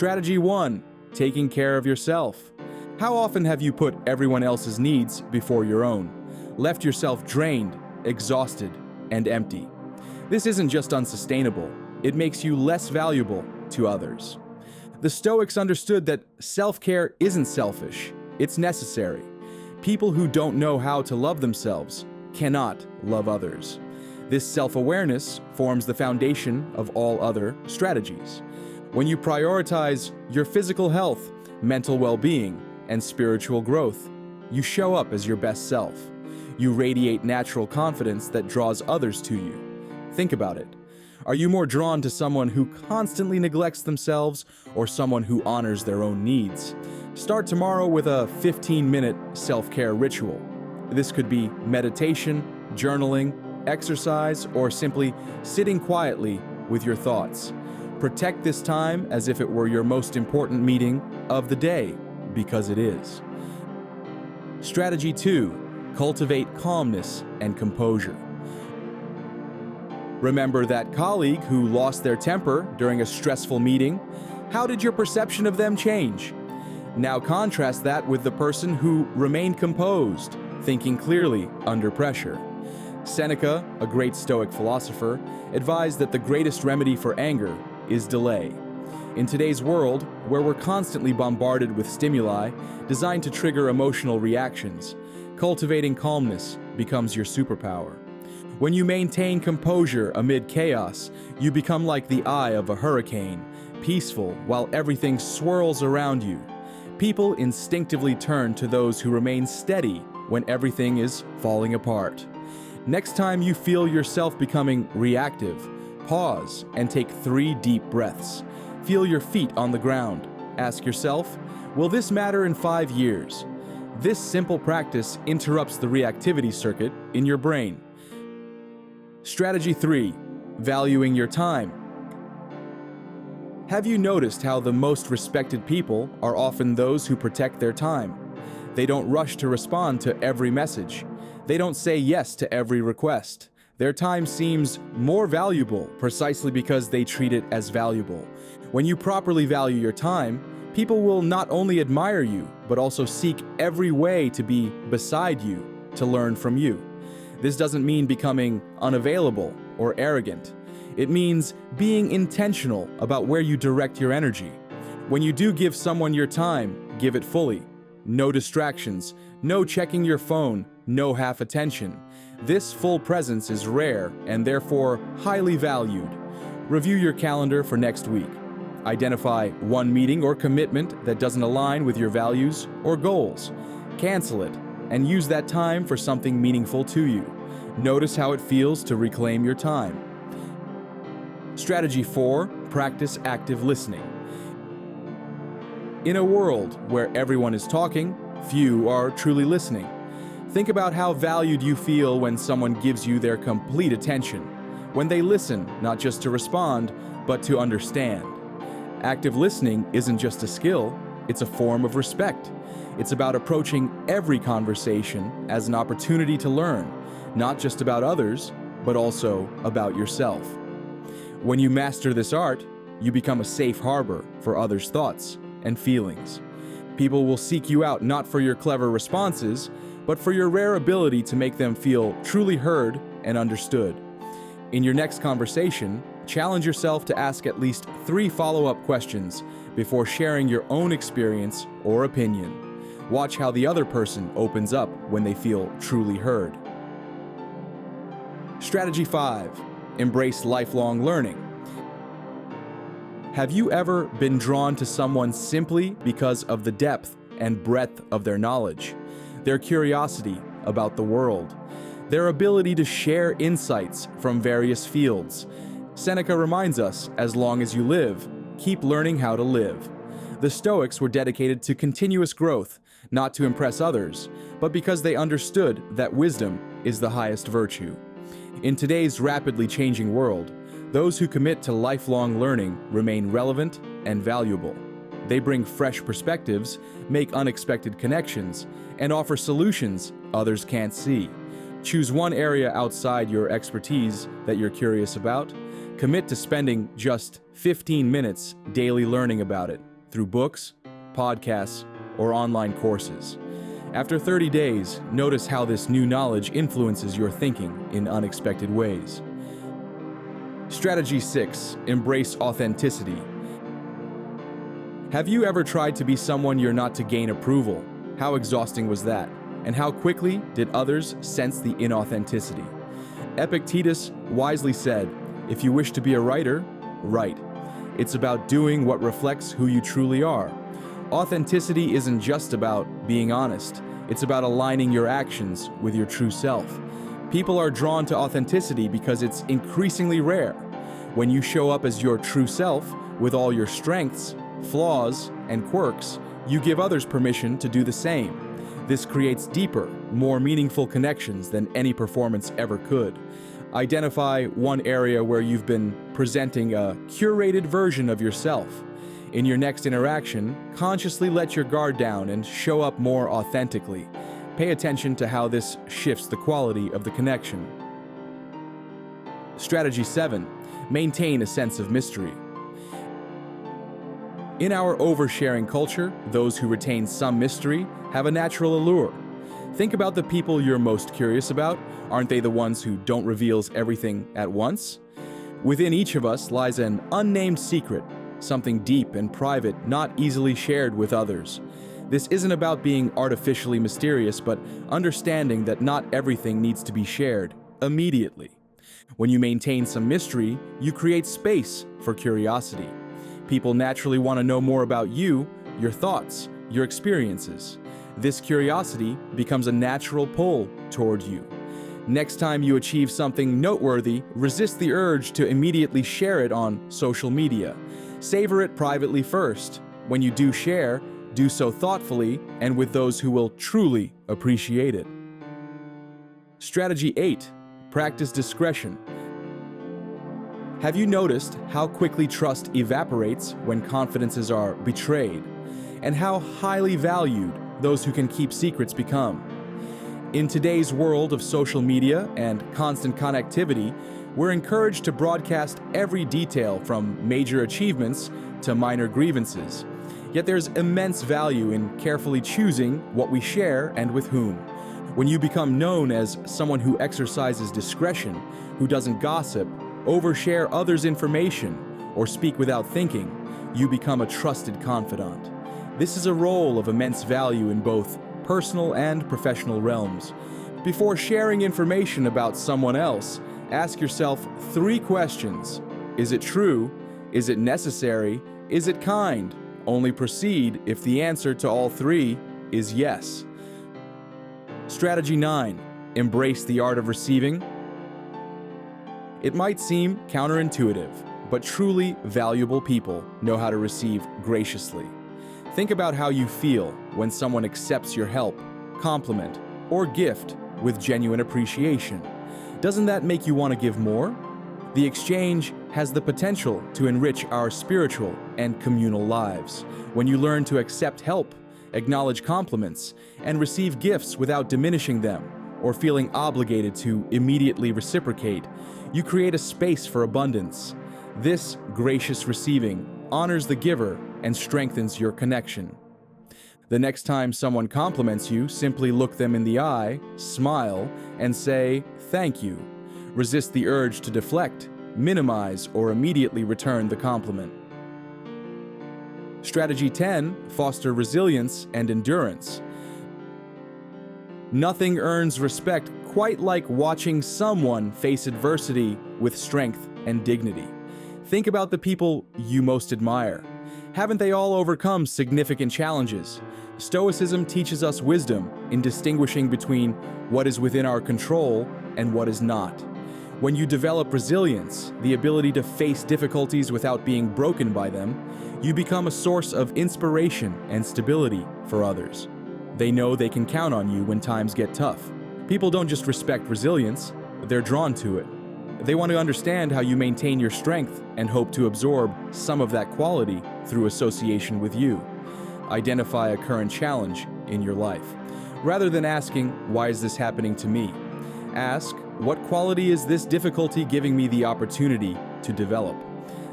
Strategy 1. Taking care of yourself. How often have you put everyone else's needs before your own? Left yourself drained, exhausted, and empty. This isn't just unsustainable, it makes you less valuable to others. The Stoics understood that self-care isn't selfish, it's necessary. People who don't know how to love themselves cannot love others. This self-awareness forms the foundation of all other strategies. When you prioritize your physical health, mental well-being, and spiritual growth, you show up as your best self. You radiate natural confidence that draws others to you. Think about it. Are you more drawn to someone who constantly neglects themselves or someone who honors their own needs? Start tomorrow with a 15-minute self-care ritual. This could be meditation, journaling, exercise, or simply sitting quietly with your thoughts. Protect this time as if it were your most important meeting of the day, because it is. Strategy 2. Cultivate calmness and composure. Remember that colleague who lost their temper during a stressful meeting? How did your perception of them change? Now contrast that with the person who remained composed, thinking clearly under pressure. Seneca, a great Stoic philosopher, advised that the greatest remedy for anger is delay. In today's world, where we're constantly bombarded with stimuli designed to trigger emotional reactions, cultivating calmness becomes your superpower. When you maintain composure amid chaos, you become like the eye of a hurricane, peaceful while everything swirls around you. People instinctively turn to those who remain steady when everything is falling apart. Next time you feel yourself becoming reactive, pause and take 3 deep breaths. Feel your feet on the ground. Ask yourself, will this matter in 5 years? This simple practice interrupts the reactivity circuit in your brain. Strategy 3. Valuing your time. Have you noticed how the most respected people are often those who protect their time? They don't rush to respond to every message. They don't say yes to every request. Their time seems more valuable precisely because they treat it as valuable. When you properly value your time, people will not only admire you, but also seek every way to be beside you, to learn from you. This doesn't mean becoming unavailable or arrogant. It means being intentional about where you direct your energy. When you do give someone your time, give it fully. No distractions, no checking your phone, no half attention. This full presence is rare and therefore highly valued. Review your calendar for next week. Identify one meeting or commitment that doesn't align with your values or goals. Cancel it and use that time for something meaningful to you. Notice how it feels to reclaim your time. Strategy 4. Practice active listening. In a world where everyone is talking, few are truly listening. Think about how valued you feel when someone gives you their complete attention, when they listen not just to respond, but to understand. Active listening isn't just a skill, it's a form of respect. It's about approaching every conversation as an opportunity to learn, not just about others, but also about yourself. When you master this art, you become a safe harbor for others' thoughts and feelings. People will seek you out not for your clever responses, but for your rare ability to make them feel truly heard and understood. In your next conversation, challenge yourself to ask at least 3 follow-up questions before sharing your own experience or opinion. Watch how the other person opens up when they feel truly heard. Strategy 5. Embrace lifelong learning. Have you ever been drawn to someone simply because of the depth and breadth of their knowledge, their curiosity about the world, their ability to share insights from various fields? Seneca reminds us, as long as you live, keep learning how to live. The Stoics were dedicated to continuous growth, not to impress others, but because they understood that wisdom is the highest virtue. In today's rapidly changing world, those who commit to lifelong learning remain relevant and valuable. They bring fresh perspectives, make unexpected connections, and offer solutions others can't see. Choose one area outside your expertise that you're curious about. Commit to spending just 15 minutes daily learning about it through books, podcasts, or online courses. After 30 days, notice how this new knowledge influences your thinking in unexpected ways. Strategy 6. Embrace authenticity. Have you ever tried to be someone you're not to gain approval? How exhausting was that? And how quickly did others sense the inauthenticity? Epictetus wisely said, "If you wish to be a writer, write." It's about doing what reflects who you truly are. Authenticity isn't just about being honest. It's about aligning your actions with your true self. People are drawn to authenticity because it's increasingly rare. When you show up as your true self, with all your strengths, flaws, and quirks, you give others permission to do the same. This creates deeper, more meaningful connections than any performance ever could. Identify one area where you've been presenting a curated version of yourself. In your next interaction, consciously let your guard down and show up more authentically. Pay attention to how this shifts the quality of the connection. Strategy 7. Maintain a sense of mystery. In our oversharing culture, those who retain some mystery have a natural allure. Think about the people you're most curious about. Aren't they the ones who don't reveal everything at once? Within each of us lies an unnamed secret, something deep and private, not easily shared with others. This isn't about being artificially mysterious, but understanding that not everything needs to be shared immediately. When you maintain some mystery, you create space for curiosity. People naturally want to know more about you, your thoughts, your experiences. This curiosity becomes a natural pull toward you. Next time you achieve something noteworthy, resist the urge to immediately share it on social media. Savor it privately first. When you do share, do so thoughtfully and with those who will truly appreciate it. Strategy 8. Practice discretion. Have you noticed how quickly trust evaporates when confidences are betrayed, and how highly valued those who can keep secrets become? In today's world of social media and constant connectivity, we're encouraged to broadcast every detail from major achievements to minor grievances. Yet there's immense value in carefully choosing what we share and with whom. When you become known as someone who exercises discretion, who doesn't gossip, overshare others' information, or speak without thinking, you become a trusted confidant. This is a role of immense value in both personal and professional realms. Before sharing information about someone else, ask yourself 3 questions. Is it true? Is it necessary? Is it kind? Only proceed if the answer to all 3 is yes. Strategy 9. Embrace the art of receiving. It might seem counterintuitive, but truly valuable people know how to receive graciously. Think about how you feel when someone accepts your help, compliment, or gift with genuine appreciation. Doesn't that make you want to give more? The exchange has the potential to enrich our spiritual and communal lives. When you learn to accept help, acknowledge compliments, and receive gifts without diminishing them or feeling obligated to immediately reciprocate, you create a space for abundance. This gracious receiving honors the giver and strengthens your connection. The next time someone compliments you, simply look them in the eye, smile, and say, "Thank you." Resist the urge to deflect, minimize, or immediately return the compliment. Strategy 10. Foster resilience and endurance. Nothing earns respect quite like watching someone face adversity with strength and dignity. Think about the people you most admire. Haven't they all overcome significant challenges? Stoicism teaches us wisdom in distinguishing between what is within our control and what is not. When you develop resilience, the ability to face difficulties without being broken by them, you become a source of inspiration and stability for others. They know they can count on you when times get tough. People don't just respect resilience, they're drawn to it. They want to understand how you maintain your strength and hope to absorb some of that quality through association with you. Identify a current challenge in your life. Rather than asking, "Why is this happening to me?" ask, "What quality is this difficulty giving me the opportunity to develop.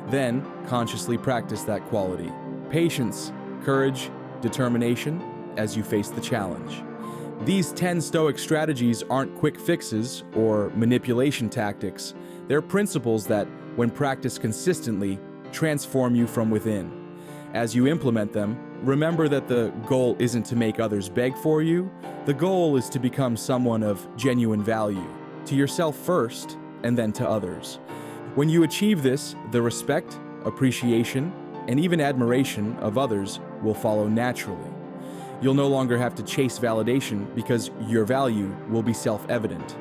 Then, consciously practice that quality. Patience, courage, determination as you face the challenge. These 10 Stoic strategies aren't quick fixes or manipulation tactics. They're principles that, when practiced consistently, transform you from within. As you implement them, remember that the goal isn't to make others beg for you. The goal is to become someone of genuine value, to yourself first, and then to others. When you achieve this, the respect, appreciation, and even admiration of others will follow naturally. You'll no longer have to chase validation because your value will be self-evident.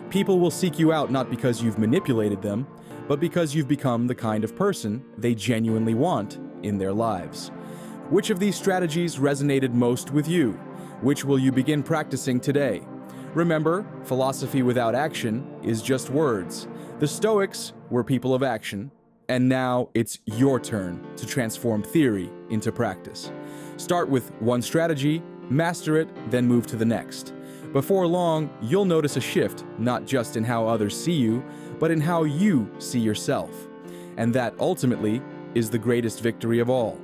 People will seek you out not because you've manipulated them, but because you've become the kind of person they genuinely want in their lives. Which of these strategies resonated most with you? Which will you begin practicing today? Remember, philosophy without action is just words. The Stoics were people of action, and now it's your turn to transform theory into practice. Start with one strategy, master it, then move to the next. Before long, you'll notice a shift, not just in how others see you, but in how you see yourself. And that ultimately is the greatest victory of all.